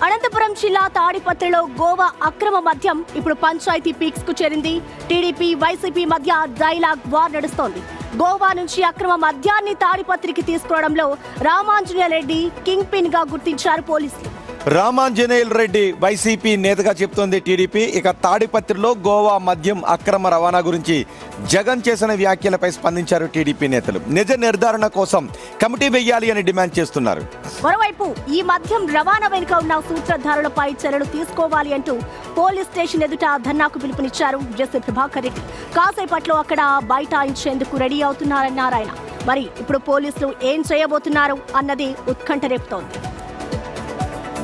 అనంతపురం జిల్లా తాడిపత్రిలో గోవా అక్రమ మద్యం ఇప్పుడు పంచాయతీ పీక్స్ కు చేరింది. టీడీపీ వైసీపీ మధ్య డైలాగ్ వార్ నడుస్తోంది. గోవా నుంచి అక్రమ మద్యాన్ని తాడిపత్రికి తీసుకురావడంలో రామాంజనేయ రెడ్డి కింగ్ పిన్ గా గుర్తించారు పోలీసులు. రామాంజనేయులు రెడ్డి వైసీపీ నేతగా చెప్తోంది టీడీపీ. ఇక తాడిపత్రిలో గోవా మద్యం అక్రమ రవాణా గురించి జగన్ చేసిన వ్యాఖ్యలపై స్పందించారు టీడీపీ నేతలు. నిజ నిర్ధారణ కోసం కమిటీ వేయాలి అని డిమాండ్ చేస్తున్నారు. మరోవైపు ఈ మద్యం రవాణా వెనుక ఉన్న సూత్రధారులపై చర్యలు తీసుకోవాలి అంటూ పోలీస్ స్టేషన్ ఎదుట ధర్నాకు పిలుపునిచ్చారు జస్టిస్ ప్రభాకర్ రెడ్డి. కాసేపట్లో అక్కడ బైఠాయించేందుకు రెడీ అవుతున్నారన్నారు ఆయన. మరి ఇప్పుడు పోలీసులు ఏం చేయబోతున్నారు అన్నది ఉత్కంఠ రేపుతోంది.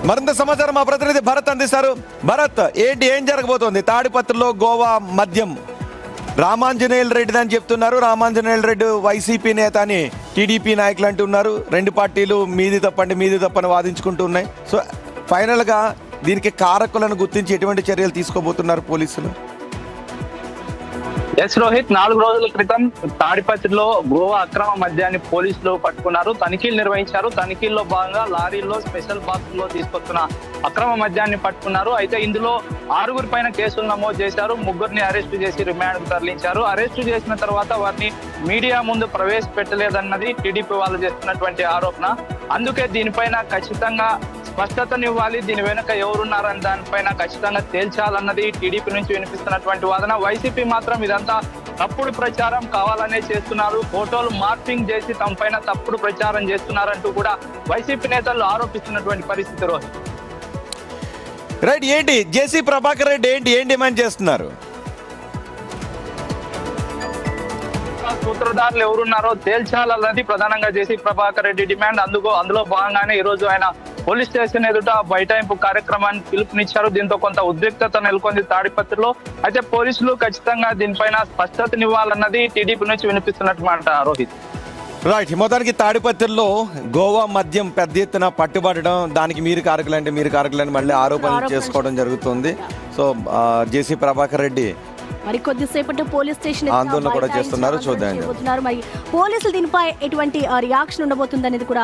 మరింత సమాచారం మా ప్రతినిధి భరత్ అందిస్తారు. భరత్, ఏం జరగబోతోంది? తాడిపత్రిలో గోవా మద్యం రామాంజనేయులు రెడ్డి అని చెప్తున్నారు. రామాంజనేయులు రెడ్డి వైసీపీ నేత అని టీడీపీ నాయకులు అంటున్నారు. రెండు పార్టీలు మీది తప్పని వాదించుకుంటూ ఉన్నాయి. సో ఫైనల్గా దీనికి కారకులను గుర్తించి ఎటువంటి చర్యలు తీసుకోబోతున్నారు పోలీసులు? ఎస్ రోహిత్, 4 రోజుల క్రితం తాడిపత్రిలో గోవా అక్రమ మద్యాన్ని పోలీసులు పట్టుకున్నారు. తనిఖీలు నిర్వహించారు. తనిఖీల్లో భాగంగా లారీల్లో స్పెషల్ బాక్స్ లో తీసుకొస్తున్న అక్రమ మద్యాన్ని పట్టుకున్నారు. అయితే ఇందులో 6 పైన కేసులు నమోదు చేశారు. 3 అరెస్టు చేసి రిమాండ్ తరలించారు. అరెస్టు చేసిన తర్వాత వారిని మీడియా ముందు ప్రవేశపెట్టలేదన్నది టీడీపీ వాళ్ళు చేస్తున్నటువంటి ఆరోపణ. అందుకే దీనిపైన ఖచ్చితంగా స్పష్టతనివ్వాలి, దీని వెనుక ఎవరున్నారని దానిపైన ఖచ్చితంగా తేల్చాలన్నది టీడీపీ నుంచి వినిపిస్తున్నటువంటి వాదన. వైసీపీ మాత్రం ఇదంతా తప్పుడు ప్రచారం కావాలనే చేస్తున్నారు, ఫోటోలు మార్పింగ్ చేసి తమ పైన తప్పుడు ప్రచారం చేస్తున్నారంటూ కూడా వైసీపీ నేతలు ఆరోపిస్తున్నటువంటి పరిస్థితి. రోజు రైట్, ఏంటి జేసీ ప్రభాకర్ రెడ్డి ఏం డిమాండ్ చేస్తున్నారు? సూత్రధారులు ఎవరున్నారో తేల్చాలన్నది ప్రధానంగా జేసీ ప్రభాకర్ రెడ్డి డిమాండ్. అందులో భాగంగానే ఈ రోజు ఆయన పోలీస్ స్టేషన్ ఎదుట బైఠాయింపు కార్యక్రమాన్ని పిలుపునిచ్చారు. దీంతో కొంత ఉద్రిక్తత నెలకొంది తాడిపత్రిలో. అయితే పోలీసులు ఖచ్చితంగా దీనిపైన స్పష్టతనివ్వాలన్నది టీడీపీ నుంచి వినిపిస్తున్నట్టు రోహిత్. రైట్, మొత్తానికి తాడిపత్రిలో గోవా మద్యం పెద్ద ఎత్తున పట్టుబడడం, దానికి మీరు కారకులని మళ్ళీ ఆరోపణలు చేసుకోవడం జరుగుతుంది. సో జేసీ ప్రభాకర్ రెడ్డి మరి కొద్దిసేపటి పోలీస్ స్టేషన్ ఆందోళన కూడా చేస్తున్నారు. చూద్దాం మరి పోలీసులు దీనిపై ఎటువంటి రియాక్షన్ ఉండబోతుంది అనేది కూడా